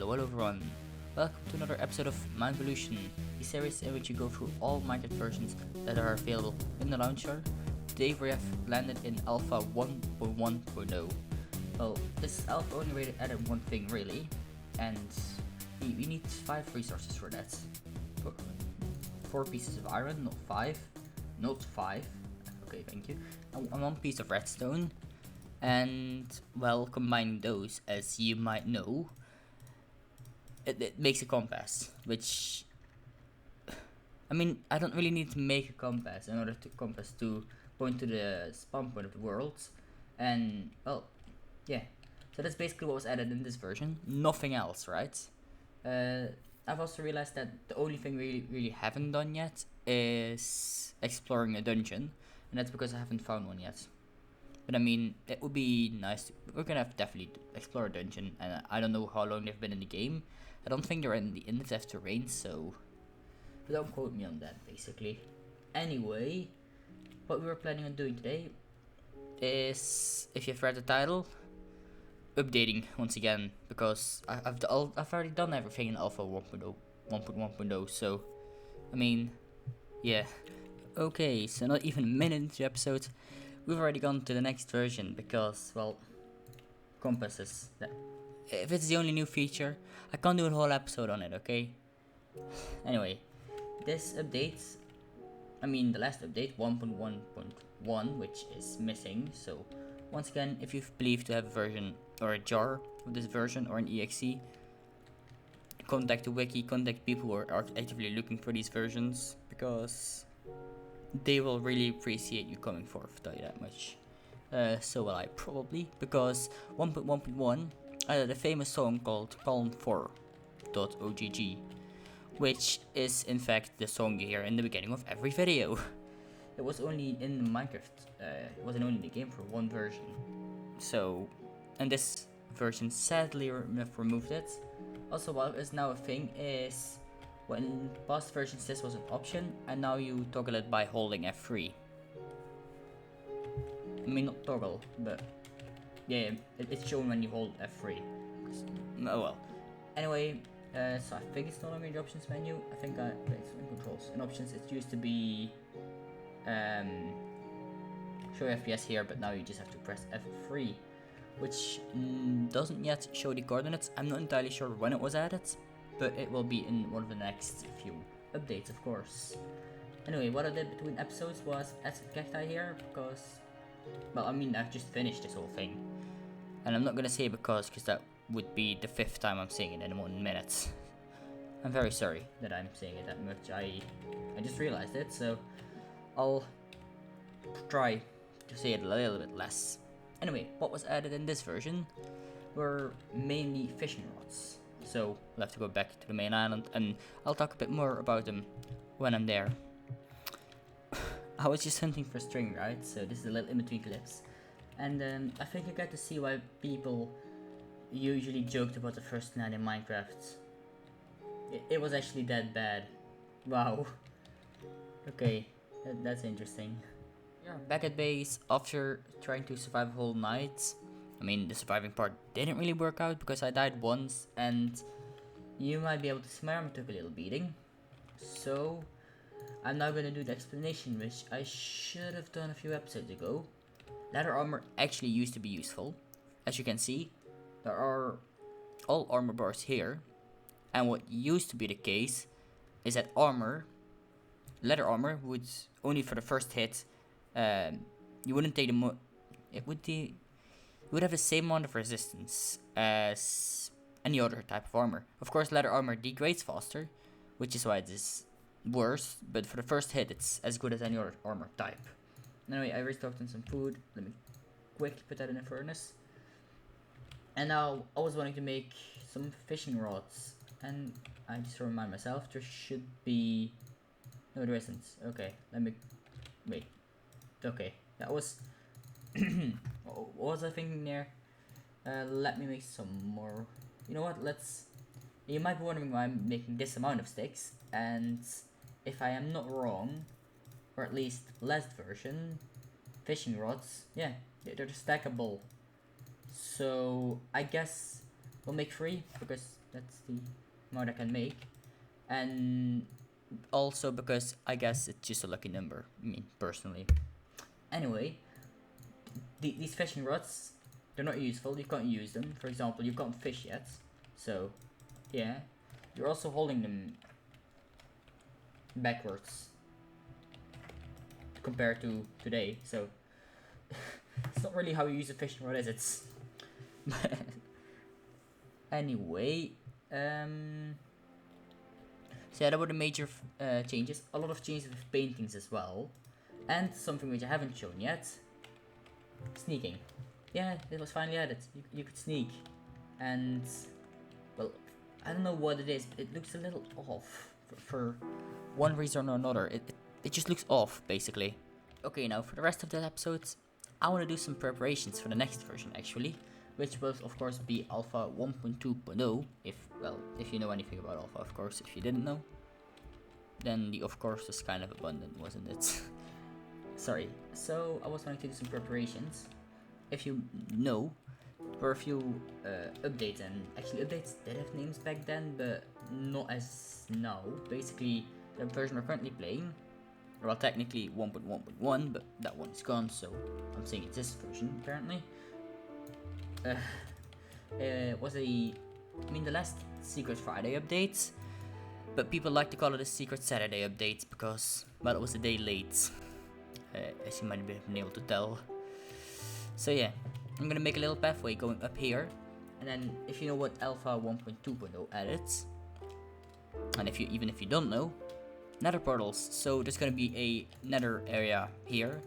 Hello everyone, welcome to another episode of MineVolution, a series in which you go through all Minecraft versions that are available in the launcher. Today we have landed in Alpha 1.1.0. Well, this is Alpha only rated added one thing really, and we need 5 resources for that. 4 pieces of iron, not 5. Not 5. Okay, thank you. And 1 piece of redstone. And, well, combining those, as you might know, it makes a compass, which, I mean, I don't really need to make a compass in order to point to the spawn point of the world, and, well, yeah, so that's basically what was added in this version, nothing else, right? I've also realized that the only thing we really haven't done yet is exploring a dungeon, and that's because I haven't found one yet. But I mean, it would be nice. We're gonna have to definitely explore a dungeon, and I don't know how long they've been in the game. I don't think they're in the in-depth terrain, so don't quote me on that, basically. Anyway, what we were planning on doing today is, if you've read the title, updating once again, because I've already done everything in Alpha 1.0, 1.1.0. So, I mean, yeah. Okay, so not even a minute into the episode. We've already gone to the next version because, well, compasses. If it's the only new feature, I can't do a whole episode on it, okay? Anyway, this update, the last update, 1.1.1, which is missing. So, once again, if you believe to have a version or a jar of this version or an exe, contact the wiki, contact people who are actively looking for these versions, because they will really appreciate you coming forth, I'll tell you that much. So will I probably, because 1.1.1 added a famous song called calm4.ogg, which is in fact the song you hear in the beginning of every video. It was only in Minecraft, it wasn't only in the game for one version. So, and this version sadly removed it. Also, what is now a thing is, when past versions this was an option, and now you toggle it by holding F3. I mean, not toggle, but yeah, it's shown when you hold F3. Oh well. Anyway, so I think it's no longer in the options menu. I think it's in controls. In options, it used to be show FPS here, but now you just have to press F3, which doesn't yet show the coordinates. I'm not entirely sure when it was added, but it will be in one of the next few updates, of course. Anyway, what I did between episodes was add some cacti here, because, well, I've just finished this whole thing. And I'm not gonna say because that would be the 5th time I'm saying it in 1 minute. I'm very sorry that I'm saying it that much. I just realized it, so I'll try to say it a little bit less. Anyway, what was added in this version were mainly fishing rods. So we'll have to go back to the main island, and I'll talk a bit more about them when I'm there. I was just hunting for string, right? So this is a little in-between clips. And I think you get to see why people usually joked about the first night in Minecraft. It was actually that bad. Wow. Okay, that's interesting. Yeah, back at base after trying to survive a whole night. The surviving part didn't really work out because I died once, and you might be able to see my armor took a little beating. So, I'm now gonna do the explanation, which I should have done a few episodes ago. Leather armor actually used to be useful. As you can see, there are all armor bars here, and what used to be the case is that leather armor would only for the first hit, you wouldn't take it would have the same amount of resistance as any other type of armor. Of course, leather armor degrades faster, which is why it is worse, but for the first hit, it's as good as any other armor type. Anyway, I restocked on some food. Let me quickly put that in the furnace. And now, I was wanting to make some fishing rods, and I just remind myself, there should be... No, there isn't. Okay, let me... Wait. Okay, that was... What was I thinking there? Let me make some more. You know what? You might be wondering why I'm making this amount of sticks, and if I am not wrong, or at least last version, fishing rods, yeah, they're stackable. So I guess we'll make 3 because that's the amount I can make, and also because I guess it's just a lucky number. I mean, personally. Anyway, these fishing rods, they're not useful. You can't use them. For example, you can't fish yet, so yeah. You're also holding them backwards compared to today, so it's not really how you use a fishing rod, is it? Anyway, so yeah, that were the major changes. A lot of changes with paintings as well, and something which I haven't shown yet: sneaking. Yeah, it was finally added. You could sneak, and well, I don't know what it is, but it looks a little off for one reason or another. It just looks off, basically. Okay, now for the rest of the episodes, I want to do some preparations for the next version, actually, which will of course be Alpha 1.2.0. If you know anything about Alpha, of course. If you didn't know, then the of course was kind of abundant, wasn't it? Sorry. So I was wanting to do some preparations. If you know, there were a few updates, and actually updates did have names back then, but not as now. Basically, the version we're currently playing, well, technically 1.1.1, but that one is gone, so I'm saying it's this version apparently. Was the last Secret Friday update, but people like to call it a Secret Saturday update because, well, it was a day late, as you might have been able to tell. So yeah, I'm gonna make a little pathway going up here, and then if you know what Alpha 1.2.0 added, and even if you don't know, nether portals. So there's gonna be a nether area here,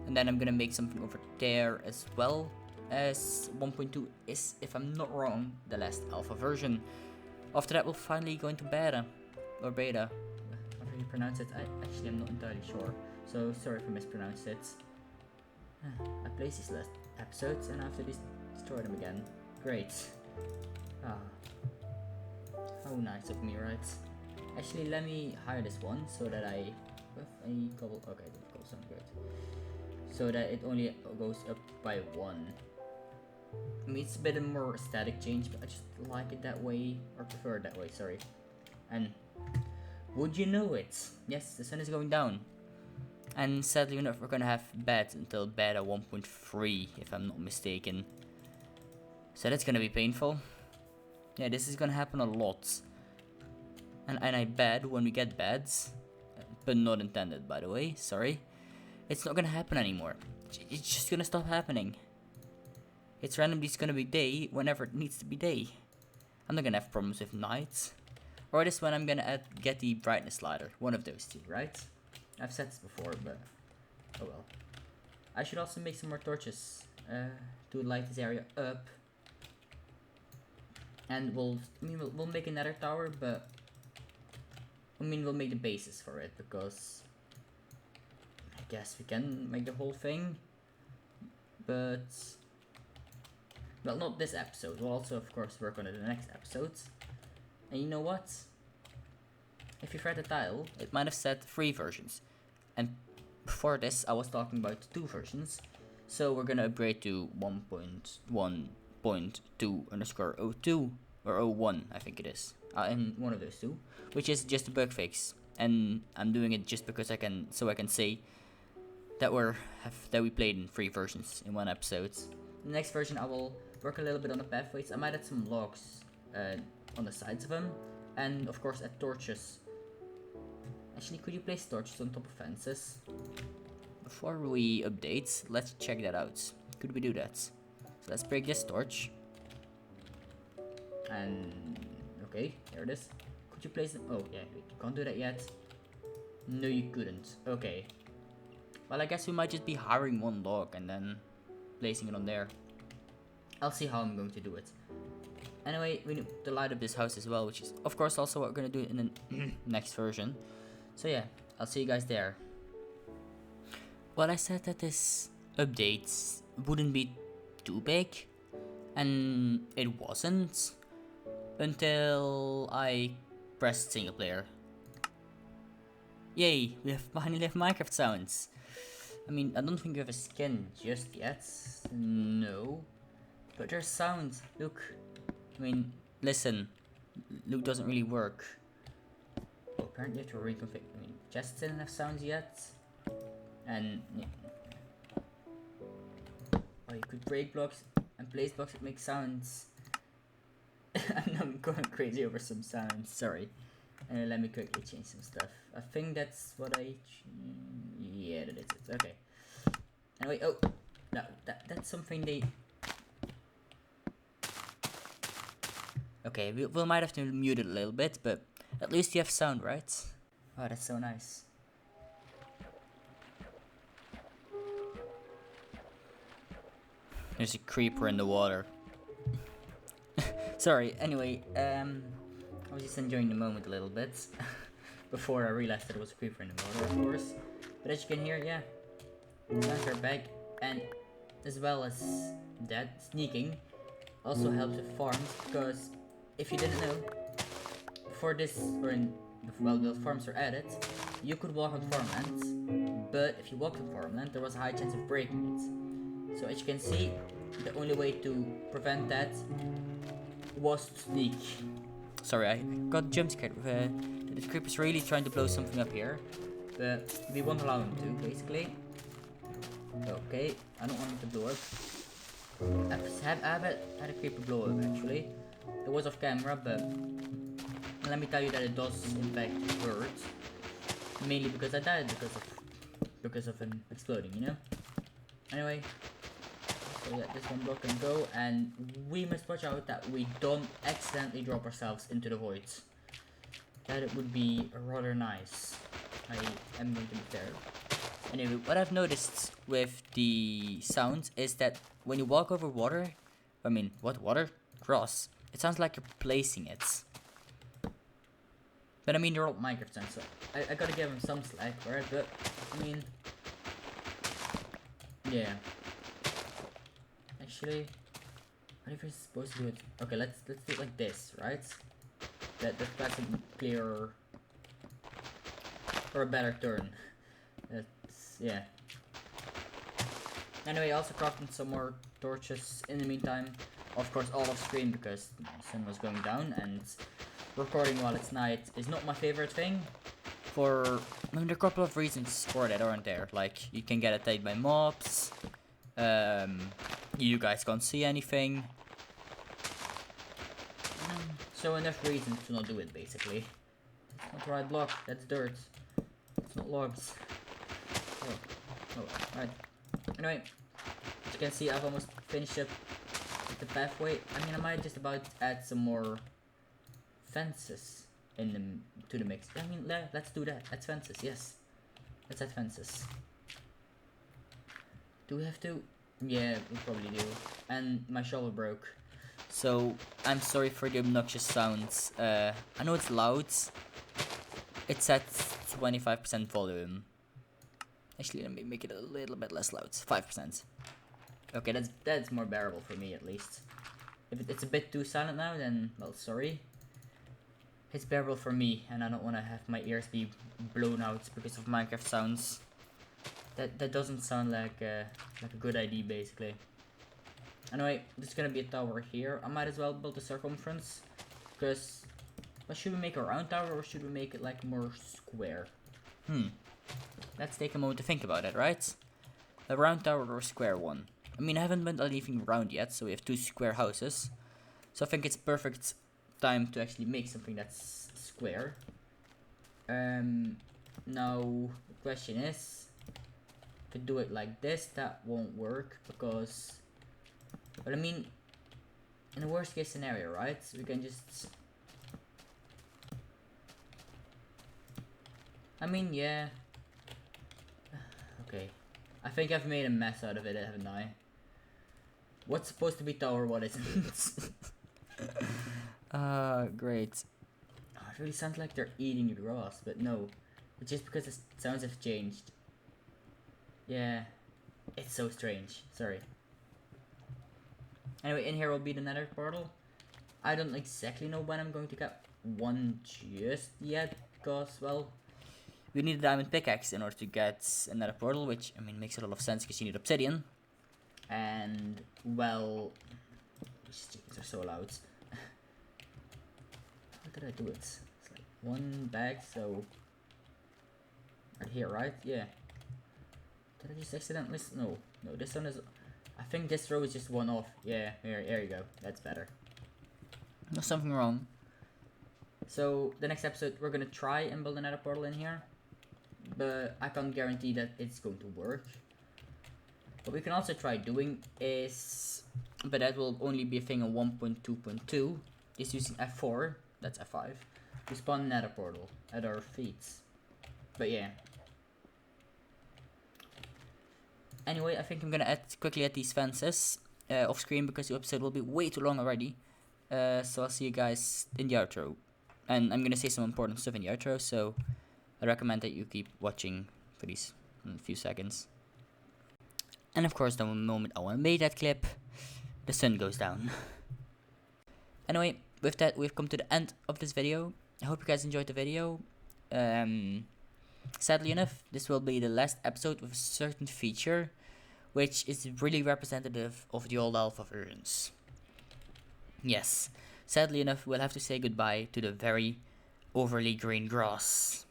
and then I'm gonna make something over there as well, as 1.2 is, if I'm not wrong, the last alpha version. After that we'll finally go into beta, or beta, however you pronounce it. I am not entirely sure, so sorry if I mispronounced it. I placed these last episodes and after this destroy them again. Great. Ah, how nice of me, right? Actually, let me hire this one so that I with a couple. Okay, the cobblestone, good. So that it only goes up by 1. I mean, it's a bit more static change, but I just like it that way, or prefer it that way. Sorry. And would you know it? Yes, the sun is going down. And sadly enough, we're gonna have bed until beta 1.3, if I'm not mistaken. So that's gonna be painful. Yeah, this is gonna happen a lot. And I bet when we get beds, but not intended, by the way, sorry, it's not gonna happen anymore. It's just gonna stop happening. It's randomly just gonna be day whenever it needs to be day. I'm not gonna have problems with nights. Or this when I'm gonna get the brightness slider. One of those two, right? I've said this before, but oh well. I should also make some more torches to light this area up. And we'll make another tower, but we'll make the basis for it, because I guess we can make the whole thing, but well, not this episode. We'll also of course work on it in the next episodes. And you know what? If you've read the title, it might have said 3 versions, and before this I was talking about 2 versions. So we're gonna upgrade to 1.1.2_02 or 01, I think it is, in one of those two, which is just a bug fix, and I'm doing it just because I can say that we played in 3 versions in one episode. The next version I will work a little bit on the pathways. I might add some logs on the sides of them, and of course add torches. Actually, could you place torches on top of fences? Before we update, let's check that out. Could we do that? So let's break this torch. And okay, there it is. Could you place them? Oh yeah, you can't do that yet. No, you couldn't. Okay. Well, I guess we might just be hiring one log and then placing it on there. I'll see how I'm going to do it. Anyway, we need to light up this house as well, which is of course also what we're gonna do in the next version. So yeah, I'll see you guys there. Well, I said that this update wouldn't be too big, and it wasn't until I pressed single player. Yay, we finally have Minecraft sounds. I mean, I don't think we have a skin just yet, no, but there's sounds. Look, mean, listen, loot doesn't really work. Oh, apparently you have to reconfigure. I mean, chests didn't have sounds yet. And yeah. Oh, you could break blocks and place blocks that make sounds. I'm going crazy over some sounds, sorry. Let me quickly change some stuff. I think that's what I... Yeah, that is it. Okay. Anyway, oh, no, that's something they... Okay, we might have to mute it a little bit, but at least you have sound, right? Oh, that's so nice. There's a creeper in the water. Sorry, anyway, I was just enjoying the moment a little bit. Before I realized that it was a creeper in the water, of course. But as you can hear, yeah, sounds are back. And as well as that, sneaking also helps with farms. Because if you didn't know, before this, well, the farms are added, you could walk on farmland. But if you walked on farmland, there was a high chance of breaking it. So as you can see, the only way to prevent that was to sneak. Sorry, I got jump scared. The creeper's really trying to blow something up here, but we won't allow him to, basically. Okay, I don't want him to blow up. I've had a creeper blow up, actually. It was off camera, but let me tell you that it does in fact hurt. Mainly because I died because of him exploding, you know? Anyway. So yeah, this one block can go, and we must watch out that we don't accidentally drop ourselves into the voids. That it would be rather nice. I am going to be fair. Anyway, what I've noticed with the sounds is that when you walk over water, I mean, what water? Grass. It sounds like you're placing it. But I mean, they're all Minecraft sounds, so I gotta give them some slack, right? But I mean, yeah. Actually, what if we're supposed to do it? Okay, let's do it like this, right? That's a clearer or a better turn. That's yeah. Anyway, also crafting some more torches in the meantime. Of course, all off screen because the sun was going down, and recording while it's night is not my favorite thing. I mean, there are a couple of reasons for that, aren't there? Like, you can get attacked by mobs. You guys can't see anything. So enough reasons to not do it, basically. It's not the right block, that's dirt. It's not logs. Oh, right. Anyway, as you can see, I've almost finished up with the pathway. I mean, I might just about add some more fences to the mix. I mean, let's do that. Add fences, yes. Let's add fences. Do we have to? Yeah, we probably do. And my shovel broke. So, I'm sorry for the obnoxious sounds. I know it's loud. It's at 25% volume. Actually, let me make it a little bit less loud. 5%. Okay, that's more bearable for me, at least. If it's a bit too silent now, then, well, sorry. It's bearable for me, and I don't want to have my ears be blown out because of Minecraft sounds. That doesn't sound like a good idea, basically. Anyway, there's gonna be a tower here. I might as well build a circumference, because, well, should we make a round tower or should we make it like more square? Let's take a moment to think about it, right? A round tower or a square one. I mean, I haven't built anything round yet, so we have 2 square houses. So I think it's perfect time to actually make something that's square. Now the question is, if I do it like this, that won't work because, but I mean, in the worst case scenario, right? We can just, I mean, yeah. Okay, I think I've made a mess out of it, haven't I? What's supposed to be tower, what isn't? Great. Oh, it really sounds like they're eating the grass, but no. It's just because the sounds have changed. Yeah. It's so strange. Sorry. Anyway, in here will be the nether portal. I don't exactly know when I'm going to get one just yet, because, well, we need a diamond pickaxe in order to get another portal, which, I mean, makes a lot of sense because you need obsidian. And, well, these chickens are so loud. did I do it? It's like one bag, so right here, right? Yeah. Did I just accidentally? No, this one is. I think this row is just one off. Yeah, here you go. That's better. There's something wrong. So the next episode, we're gonna try and build another portal in here, but I can't guarantee that it's going to work. What we can also try doing is, but that will only be a thing on 1.2.2, is using F4, that's F5, to spawn another portal at our feet. But yeah. Anyway, I think I'm gonna quickly add these fences off screen because the episode will be way too long already. So I'll see you guys in the outro. And I'm gonna say some important stuff in the outro, so I recommend that you keep watching for these few seconds. And of course, the moment I want to make that clip, the sun goes down. Anyway, with that, we've come to the end of this video. I hope you guys enjoyed the video. Sadly enough, this will be the last episode with a certain feature, which is really representative of the old alpha versions. Yes, sadly enough, we'll have to say goodbye to the very overly green grass.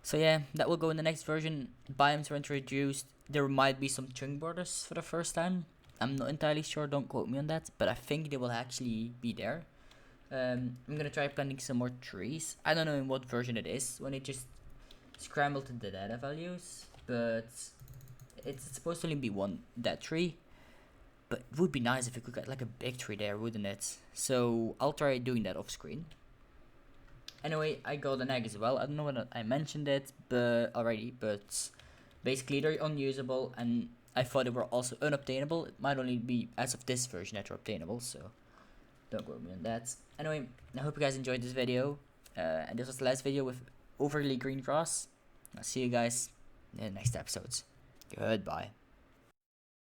So yeah, that will go in the next version. Biomes were introduced. There might be some chunk borders for the first time. I'm not entirely sure, don't quote me on that, but I think they will actually be there. I'm gonna try planting some more trees. I don't know in what version it is, when it just scrambled the data values, but it's supposed to only be one dead tree. But it would be nice if we could get like a big tree there, wouldn't it? So I'll try doing that off screen. Anyway, I got an egg as well. I don't know whether I mentioned it already, but basically they're unusable, and I thought they were also unobtainable. It might only be as of this version that they're obtainable, so don't quote me on that. Anyway, I hope you guys enjoyed this video, and this was the last video with overly green grass. I'll see you guys in the next episodes. Goodbye.